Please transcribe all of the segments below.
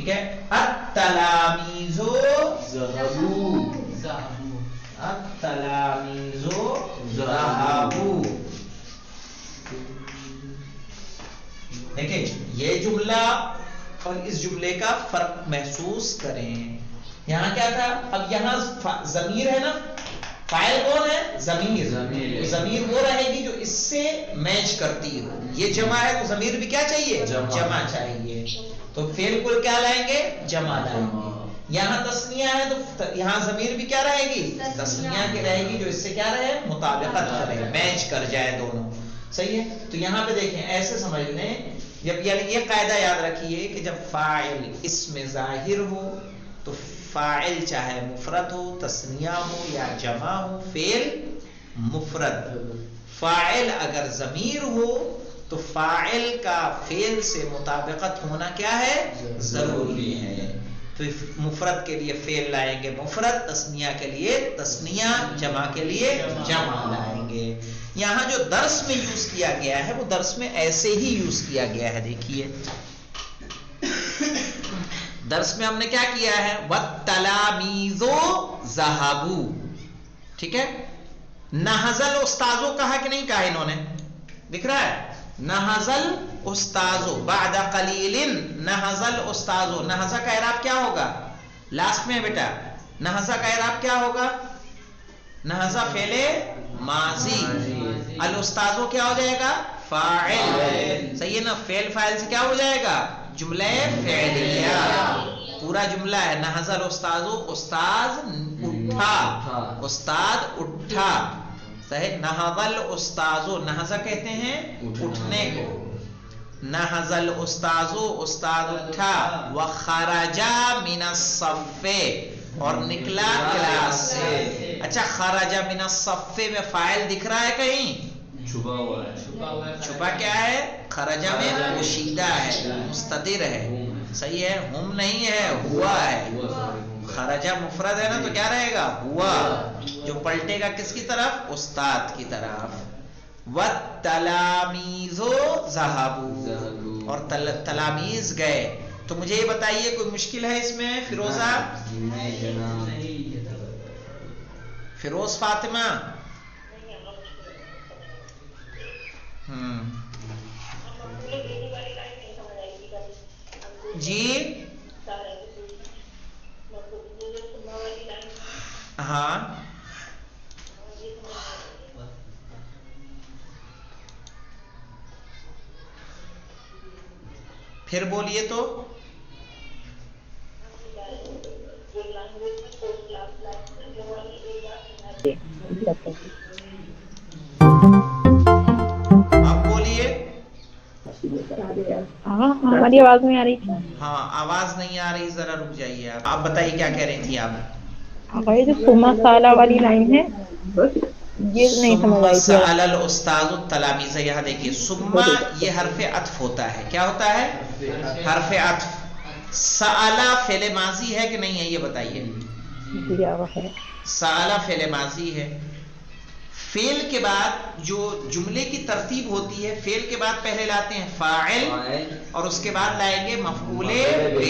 ٹھیک ہے. التلامیذ التلامیذ ذهبوا. دیکھیں یہ جملہ اور اس جملے کا فرق محسوس کریں. یہاں کیا تھا؟ اب یہاں ضمیر ہے نا، فاعل کون ہے؟ ضمیر. ضمیر وہ رہے گی جو اس سے میچ کرتی ہو. یہ جمع ہے تو ضمیر بھی کیا چاہیے؟ جمع چاہیے. تو فعل کو کیا لائیں گے؟ جمع لائیں گے. یہاں تسنیہ ہے تو یہاں ضمیر بھی کیا رہے گی؟ تسنیہ کی رہے گی جو اس سے کیا رہے؟ مطابقت کرے، میچ کر جائے دونوں. صحیح ہے. تو یہاں پہ دیکھیں ایسے سمجھ لیں، جب یعنی یہ قاعدہ یاد رکھیے کہ جب فاعل اسم ظاہر ہو تو فاعل چاہے مفرد ہو، تثنیہ ہو یا جمع ہو، فعل مفرد. فاعل اگر ضمیر ہو تو فاعل کا فعل سے مطابقت ہونا کیا ہے؟ ضروری ہے. تو مفرد کے لیے فعل لائیں گے مفرد، تثنیہ کے لیے تثنیہ، جمع کے لیے جمع لائیں گے. یہاں جو درس میں یوز کیا گیا ہے وہ درس میں ایسے ہی یوز کیا گیا ہے. دیکھیے درس میں ہم نے کیا کیا ہے؟ وَالتَّلَامِيذُ ذَهَبُوا. ٹھیک ہے. نَحَزَ الْأُسْتَاذُ کہا کہ نہیں کہا انہوں نے؟ دکھ رہا ہے نَحَزَ الْأُسْتَاذُ بَعْدَ قَلِيلٍ. نَحَزَ الْأُسْتَاذُ، نَحَزَ کا اعراب کیا ہوگا؟ لاسٹ میں بیٹا نَحَزَ کا اعراب کیا ہوگا؟ نَحَزَ فعل ماضی، الْأُسْتَاذُ کیا ہو جائے گا؟ فاعل. صحیح ہے نا. فعل فاعل سے کیا ہو جائے گا؟ جملہ فعلیہ. پورا جملہ ہے نَحَزَ الْأُسْتَاذُ، استاذ اٹھا، استاد اٹھا. صحیح. نَحَزَ الْأُسْتَاذُ، نَحَزَ کہتے ہیں اٹھنے کو. نَحَزَ الْأُسْتَاذُ، استاد اٹھا. وَخَرَجَ مِنَ الصَّفِّ، اور نکلا کلاس سے. اچھا خرج من الصف میں فاعل دکھ رہا ہے کہیں؟ چھپا ہوا ہے. چھپا کیا ہے؟ خرج میں پوشیدہ ہے، مستتر ہے. صحیح ہے. ہم نہیں ہے، ہوا ہے. خرج مفرد ہے نا تو کیا رہے گا؟ ہوا، جو پلٹے گا کس کی طرف؟ استاد کی طرف. وَالتَّلَامِيذُ ذَهَبُوا، اور تلامیذ گئے. تو مجھے یہ بتائیے کوئی مشکل ہے اس میں؟ فیروزہ، فیروز فاطمہ. جی ہاں پھر بولیے تو. آپ بولیے. ہماری آواز نہیں آ رہی تھی. ہاں آواز نہیں آ رہی، ذرا رک جائیے. آپ بتائیے کیا کہہ رہی تھی آپ؟ یہ جو سما سالہ والی لائن ہے یہ نہیں سمجھ آئی تھی. سأل الاستاذ التلاميذ، یہاں دیکھیے سما یہ حرف عطف ہوتا ہے. کیا ہوتا ہے؟ حرف عطف. سأل فعل ماضی ہے کہ نہیں ہے یہ بتائیے. سأل فعل ماضی ہے. فعل کے بعد جو جملے کی ترتیب ہوتی ہے، فعل کے بعد پہلے لاتے ہیں فاعل اور اس کے بعد لائیں گے مفعول بہ.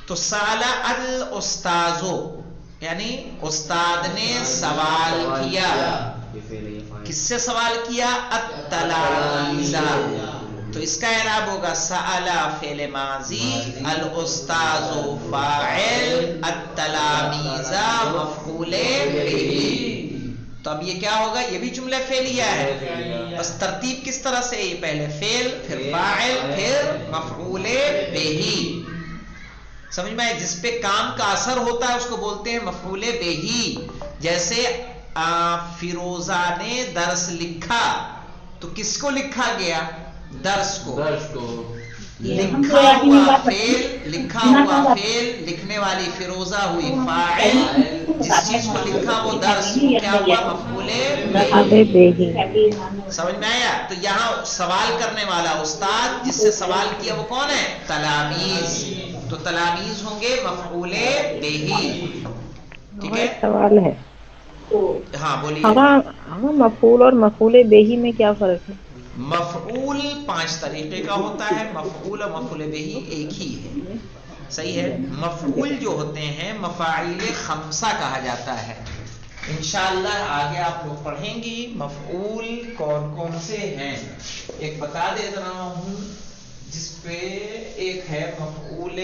تو سأل الاستاذ یعنی استاد نے سوال کیا. کس سے سوال کیا؟ التلامیذ. تو اس کا اعراب ہوگا سأل فعل ماضی، الاستاذ فاعل، التلامیذ مفعول بہ. تو اب یہ کیا ہوگا؟ یہ بھی جملہ فعلیہ ہے، بس ترتیب کس طرح سے؟ یہ پہلے فعل، پھر فاعل، پھر مفعول بہ. سمجھ میں؟ جس پہ کام کا اثر ہوتا ہے اس کو بولتے ہیں مفعول بہ. جیسے فیروزہ نے درس لکھا، تو کس کو لکھا گیا؟ درس کو. لکھا ہوا فعل، لکھا ہوا فعل، لکھنے والی فیروزہ ہوئی فاعل، جس چیز کو لکھا وہ درس، کیا ہوا؟ مفعول بہ. سمجھ میں آیا؟ تو یہاں سوال کرنے والا استاد، جس سے سوال کیا وہ کون ہے؟ تلامیذ. تو تلامیذ ہوں گے مفعول بہ. ٹھیک ہے. سوال ہے. ہاں بولیے. مفعول اور مفعول بہ میں کیا فرق ہے؟ مفعول 5 طریقے کا ہوتا ہے، مفعول اور مفعول بہی ایک ہی ہے، صحیح ہے۔ مفعول جو ہوتے ہیں مفاعیل خمسہ کہا جاتا ہے، انشاءاللہ آگے آپ لوگ پڑھیں گی مفعول کون کون سے ہیں۔ ایک بتا دے رہا ہوں جس پہ ایک ہے مفعول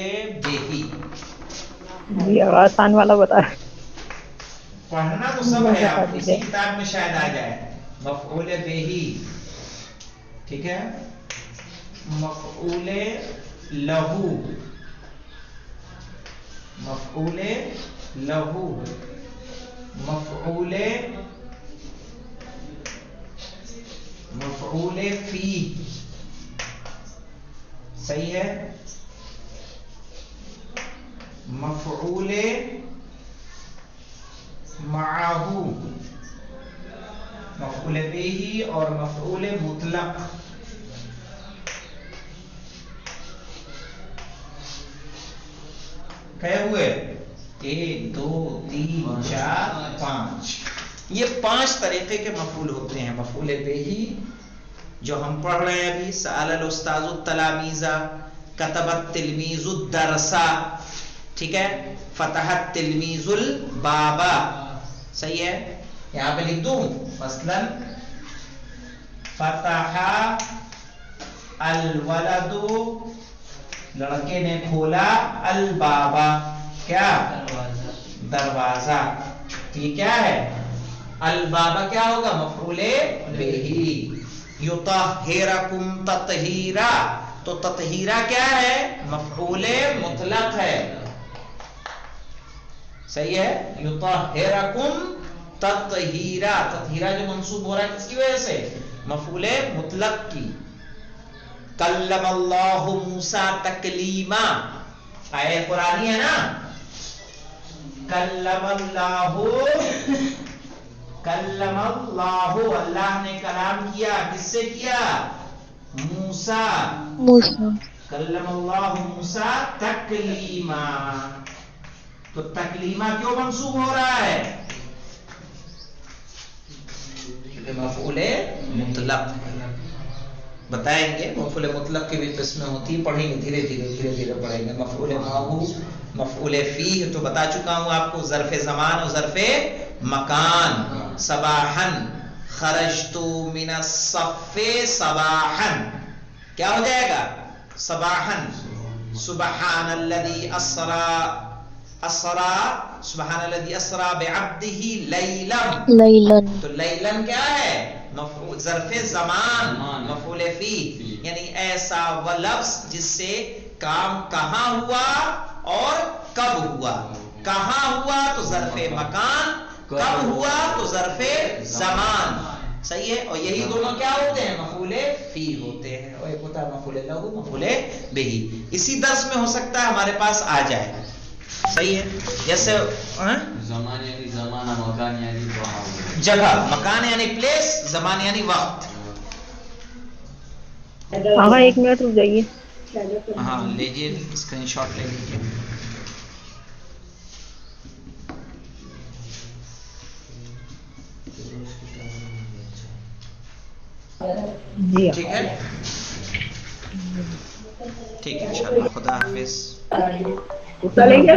بہی، جی آسان والا بتا رہے پڑھنا تو سب ہے، آپ اسی کتاب میں شاید آ جائے، مفعول بہی، ٹھیک ہے، مفعول لہو، مفعول لہو، مفعول فی، صحیح ہے، مفعول معہو، مفعول بہی اور مفعول مطلق۔ کہے ہوئے 1 2 3 4 5، یہ 5 طریقے کے مفعول ہوتے ہیں۔ مفعول بہی جو ہم پڑھ رہے ہیں ابھی، سأل الاستاذ التلامیذ، کتب التلمیذ الدرس، ٹھیک ہے، فتح التلمیذ الباب، صحیح ہے۔ یہاں پہ لکھ دوں مثلا فتح الولد، لڑکے نے کھولا، الباب، کیا، دروازہ، یہ کیا ہے، الباب کیا ہوگا، مفعول بہی۔ یطہرکم تطہیرا، تو تطہیرا کیا ہے، مفعول مطلق ہے، صحیح ہے، یطہرکم تطہیرا، تطہیرا جو منصوب ہو رہا ہے کس کی وجہ سے، مفعول مطلق کی۔ کلم اللہ موسیٰ تکلیما، آیت قرآنی ہے نا، کلم اللہ، کلم اللہ، اللہ نے کلام کیا، کس سے کیا، موسیٰ، کلم اللہ موسیٰ تکلیما، تو تکلیما کیوں منصوب ہو رہا ہے، کیونکہ مفعول مطلق، بتائیں گے مفعول مطلق کی بھی قسمیں ہوتی ہیں، پڑھیں گے دھیرے دھیرے پڑھیں گے۔ مفعول ماہو، مفعول فیہ تو بتا چکا ہوں آپ کو، ظرف زمان اور ظرف مکان۔ صباحا خرجت من الصف صباحا، کیا ہو جائے گا، صباحا، سبحان الذی اسرا، سبحان الذی اسرا بعبدہ لیلا، تو لیلا کیا ہے، مفعول ظرف زمان، مفعول فی، یعنی ایسا وہ لفظ جس سے کام کہاں ہوا اور کب ہوا، کہاں ہوا تو ظرف مکان، کب ہوا تو ظرف زمان، صحیح ہے۔ اور یہی دونوں کیا ہوتے ہیں، مفعول فی ہوتے ہیں، اور ایک ہوتا ہے مفعول لہو، مفعول بہی۔ اسی درس میں ہو سکتا ہے ہمارے پاس آ جائے، صحیح ہے۔ جیسے زمان یعنی زمانہ، مکان یعنی جگہ، مکان یعنی پلیس، زمان یعنی وقت۔ ہاں 1 منٹ رک جائیے، ہاں لیجیے، اسکرین شاٹ لے لیجیے۔ جی ٹھیک ہے، ٹھیک ہے، انشاءاللہ، خدا حافظ۔ چلیں گے۔